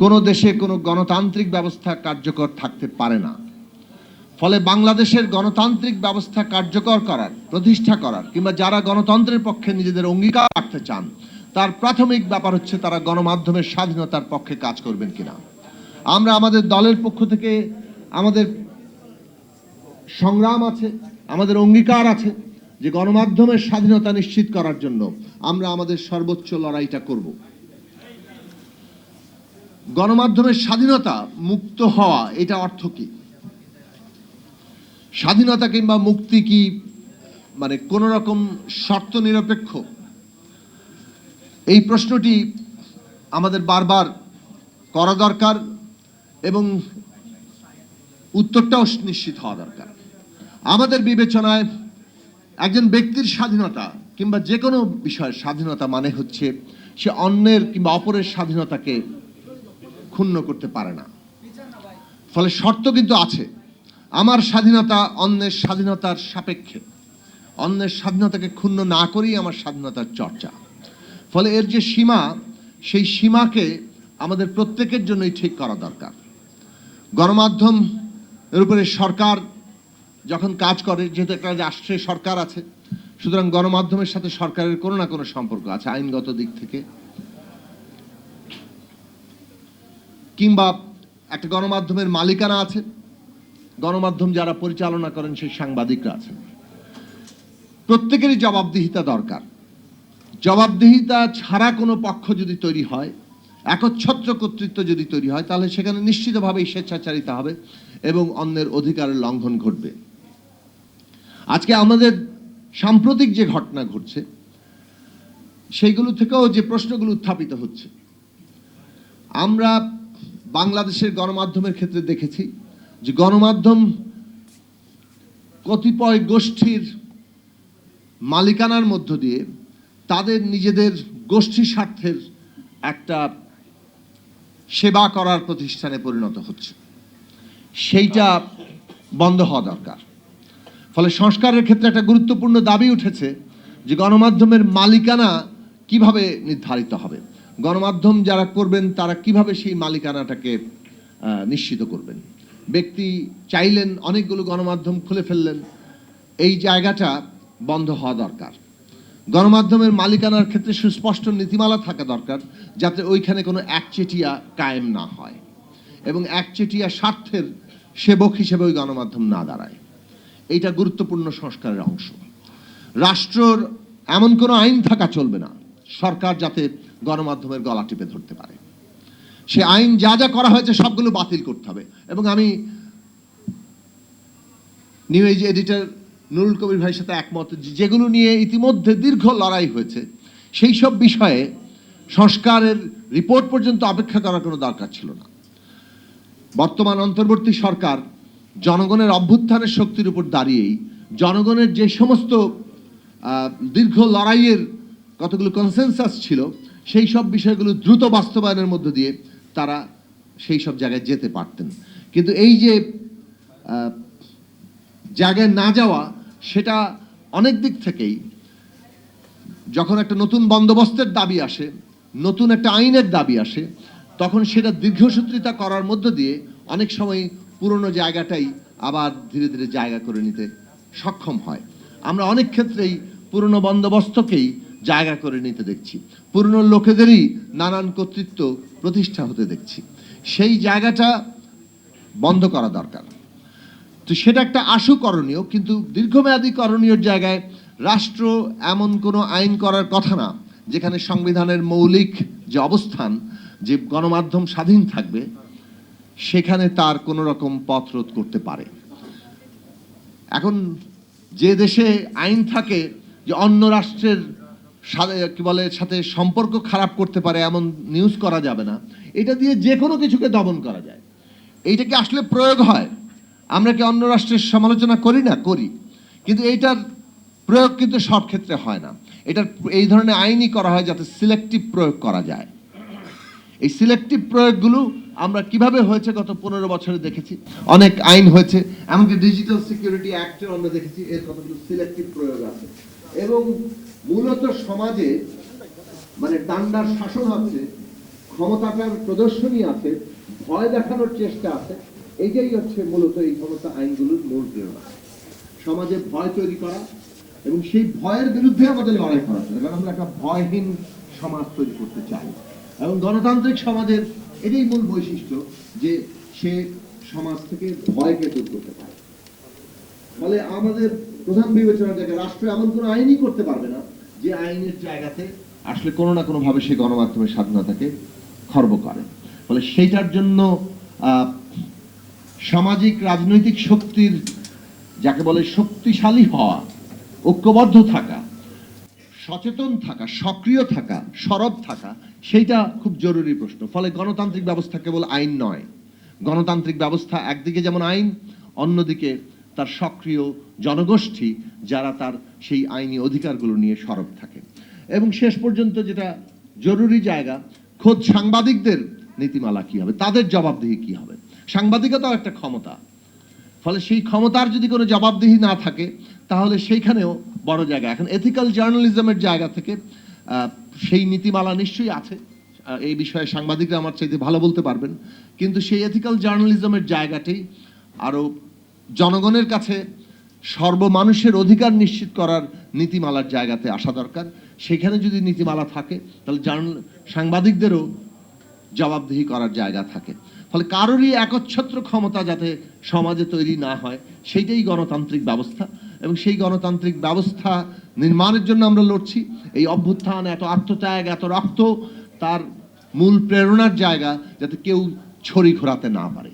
কোনো দেশে কোনো গণতান্ত্রিক ব্যবস্থা কার্যকর থাকতে পারে না। ফলে বাংলাদেশের গণতান্ত্রিক ব্যবস্থা কার্যকর করার, প্রতিষ্ঠা করার কিংবা যারা গণতন্ত্রের পক্ষে নিজেদের অঙ্গীকার রাখতে চান তার প্রাথমিক ব্যাপার হচ্ছে তারা গণমাধ্যমের স্বাধীনতার পক্ষে কাজ করবেন কিনা। আমরা আমাদের দলের পক্ষ থেকে আমাদের সংগ্রাম আছে, আমাদের অঙ্গীকার আছে যে গণমাধ্যমের স্বাধীনতা নিশ্চিত করার জন্য আমরা আমাদের সর্বোচ্চ লড়াইটা করব। গণমাধ্যমের স্বাধীনতা, মুক্ত হওয়া, এটা অর্থ কি? স্বাধীনতা কিংবা মুক্তি কি মানে কোন রকম শর্ত নিরপেক্ষ? এই প্রশ্নটি আমাদের বারবার করা দরকার এবং উত্তরটাও নিশ্চিত হওয়া দরকার। আমাদের বিবেচনায় একজন ব্যক্তির স্বাধীনতা কিংবা যে কোনো বিষয়ের স্বাধীনতা মানে হচ্ছে সে অন্যের কিংবা অপরের স্বাধীনতাকে ক্ষুণ্ণ করতে পারে না। ফলে শর্ত কিন্তু আছে। আমার স্বাধীনতা অন্যের স্বাধীনতার সাপেক্ষে, অন্যের স্বাধীনতাকে ক্ষুণ্ণ না করেই আমার স্বাধীনতার চর্চা। ফলে এর যে সীমা, সেই সীমাকে আমাদের প্রত্যেকের জন্যই ঠিক করা দরকার। গণমাধ্যম এর উপরে সরকার যখন কাজ করে, যেহেতু একটা রাষ্ট্রের সরকার আছে, সুতরাং গণমাধ্যমের সাথে সরকারের কোনো না কোনো সম্পর্ক আছে আইনগত দিক থেকে, কিংবা একটা গণমাধ্যমের মালিকানা আছে, গণমাধ্যম যারা পরিচালনা করেন সেই সাংবাদিকরা আছেন। প্রত্যেকেরই জবাবদিহিতা দরকার। জবাবদিহিতা ছাড়া কোনো পক্ষ যদি তৈরি হয়, একচ্ছত্র কর্তৃত্ব যদি তৈরি হয়, তাহলে সেখানে নিশ্চিতভাবেই স্বেচ্ছাচারিতা হবে এবং অন্যের অধিকারের লঙ্ঘন ঘটবে। আজকে আমাদের সাম্প্রতিক যে ঘটনা ঘটছে সেইগুলো থেকেও যে প্রশ্নগুলো উত্থাপিত হচ্ছে, আমরা বাংলাদেশের গণমাধ্যমের ক্ষেত্রে দেখেছি যে গণমাধ্যম কতিপয় গোষ্ঠীর মালিকানার মধ্য দিয়ে তাদের নিজেদের গোষ্ঠী স্বার্থের একটা সেবা করার প্রতিষ্ঠানে পরিণত হচ্ছে। সেইটা বন্ধ হওয়া দরকার। ফলে সংস্কারের ক্ষেত্রে একটা গুরুত্বপূর্ণ দাবি উঠেছে যে গণমাধ্যমের মালিকানা কিভাবে নির্ধারিত হবে, গণমাধ্যম যারা করবেন তারা কিভাবে সেই মালিকানাটাকে নিশ্চিত করবেন। ব্যক্তি চাইলেন, অনেকগুলো গণমাধ্যম খুলে ফেললেন, এই জায়গাটা বন্ধ হওয়া দরকার। গণমাধ্যমের মালিকানার ক্ষেত্রে সুস্পষ্ট নীতিমালা থাকা দরকার, যাতে ওইখানে কোনো একচেটিয়া কায়েম না হয় এবং একচেটিয়া স্বার্থের সেবক হিসেবে ওই গণমাধ্যম না দাঁড়ায়। এইটা গুরুত্বপূর্ণ সংস্কারের অংশ। রাষ্ট্রর এমন কোনো আইন থাকা চলবে না সরকার যাতে গণমাধ্যমের গলা টিপে ধরতে পারে। সে আইন যা যা করা হয়েছে সবগুলো বাতিল করতে হবে। এবং আমি নিউ এজ এডিটর নুরুল কবির ভাইয়ের সাথে একমত, যেগুলো নিয়ে ইতিমধ্যে দীর্ঘ লড়াই হয়েছে সেই সব বিষয়ে সংস্কারের রিপোর্ট পর্যন্ত অপেক্ষা করার কোনো দরকার ছিল না। বর্তমান অন্তর্বর্তী সরকার জনগণের অভ্যুত্থানের শক্তির উপর দাঁড়িয়েই জনগণের যে সমস্ত দীর্ঘ লড়াইয়ের কতগুলো কনসেনসাস ছিল সেই সব বিষয়গুলো দ্রুত বাস্তবায়নের মধ্য দিয়ে তারা সেই সব জায়গায় যেতে পারতেন। কিন্তু এই যে জায়গায় না যাওয়া, সেটা অনেক দিক থেকেই যখন একটা নতুন বন্দোবস্তের দাবি আসে, নতুন একটা আইনের দাবি আসে, তখন সেটা দীর্ঘসূত্রিতা করার মধ্য দিয়ে অনেক সময় পুরনো জায়গাটাই আবার ধীরে ধীরে জায়গা করে নিতে সক্ষম হয়। আমরা অনেক ক্ষেত্রেই পুরনো বন্দোবস্তকেই জায়গা করে নিতে দেখছি, পুরনো লোকেদেরই নানান কর্তৃত্ব প্রতিষ্ঠা হতে দেখছি। সেই জায়গাটা বন্ধ করা দরকার। তো সেটা একটা আশু করণীয়, কিন্তু দীর্ঘমেয়াদী করণীয় জায়গায় রাষ্ট্র এমন কোনো আইন করার কথা না যেখানে সংবিধানের মৌলিক যে অবস্থান, যে গণমাধ্যম স্বাধীন থাকবে, সেখানে তার কোনো রকম পথ রোধ করতে পারে। এখন যে দেশে আইন থাকে যে অন্য রাষ্ট্রের কি বলে সাথে সম্পর্ক খারাপ করতে পারে এমন নিউজ করা যাবে না, এটা দিয়ে যে কোনো কিছুকে দমন করা যায়। এইটা কি আসলে প্রয়োগ হয়? আমরা কি অন্য রাষ্ট্রের সমালোচনা করি না? করি, কিন্তু এইটার প্রয়োগ কিন্তু সব ক্ষেত্রে হয় না। এটার এই ধরনের আইনই করা হয় যাতে সিলেক্টিভ প্রয়োগ করা যায়। এই সিলেক্টিভ প্রয়োগগুলো আমরা কিভাবে হয়েছে গত 15 বছরে দেখেছি। অনেক আইন হয়েছে, এমনকি ডিজিটাল সিকিউরিটি অ্যাক্টে আমরা দেখেছি এর কতগুলো সিলেক্টিভ প্রয়োগ আছে। এবং মূলত সমাজে মানে ডান্ডার শাসন হচ্ছে ক্ষমতাটার প্রদর্শনী আছে, ভয় দেখানোর চেষ্টা আছে, এইটাই হচ্ছে মূলত এই সমস্ত আইনগুলোর মূল প্রেরণা। সমাজে ভয় তৈরি করা এবং সেই ভয়ের বিরুদ্ধে আমাদের লড়াই করা, কারণ আমরা একটা ভয়হীন সমাজ তৈরি করতে চাই। এবং গণতান্ত্রিক সমাজের এটাই মূল বৈশিষ্ট্য যে সে সমাজ থেকে ভয়কে দূর করতে পারে। ফলে আমাদের প্রধান বিবেচনা থেকে রাষ্ট্র এমন কোনো আইনই করতে পারবে না যে আইনের জায়গাতে আসলে কোনো না কোনো ভাবে সে গণমাধ্যমের স্বাধীনতাকে খর্ব করে। ফলে সেইটার জন্য সামাজিক রাজনৈতিক শক্তির, যাকে বলে শক্তিশালী হওয়া, ঐক্যবদ্ধ থাকা, সচেতন থাকা, সক্রিয় থাকা, সরব থাকা, সেইটা খুব জরুরি প্রশ্ন। ফলে গণতান্ত্রিক ব্যবস্থা কেবল আইন নয়, গণতান্ত্রিক ব্যবস্থা একদিকে যেমন আইন, অন্যদিকে তার সক্রিয় জনগোষ্ঠী যারা তার সেই আইনি অধিকারগুলো নিয়ে সরব থাকে। এবং শেষ পর্যন্ত যেটা জরুরি জায়গা, খোদ সাংবাদিকদের নীতিমালা কি হবে, তাদের জবাবদিহি কি হবে। সাংবাদিকতাও একটা ক্ষমতা, ফলে সেই ক্ষমতার যদি কোনো জবাবদিহি না থাকে তাহলে সেইখানেও বড় জায়গা। এখন এথিক্যাল জার্নালিজমের জায়গা থেকে সেই নীতিমালা নিশ্চয়ই আছে, এই বিষয়ে সাংবাদিকরা আমার চাইতে ভালো বলতে পারবেন, কিন্তু সেই এথিক্যাল জার্নালিজমের জায়গাটাই আরো জনগণের কাছে সর্বমানুষের অধিকার নিশ্চিত করার নীতিমালার জায়গাতে আসা দরকার। সেখানে যদি নীতিমালা থাকে তাহলে সাংবাদিকদেরও জবাবদিহি করার জায়গা থাকে। ফলে কারোরই একচ্ছত্র ক্ষমতা যাতে সমাজে তৈরি না হয়, সেইটাই গণতান্ত্রিক ব্যবস্থা। এবং সেই গণতান্ত্রিক ব্যবস্থা নির্মাণের জন্য আমরা লড়ছি। এই অভ্যুত্থান, এত আত্মত্যাগ, এত রক্ত, তার মূল প্রেরণার জায়গা যাতে কেউ ছড়ি ঘোরাতে না পারে।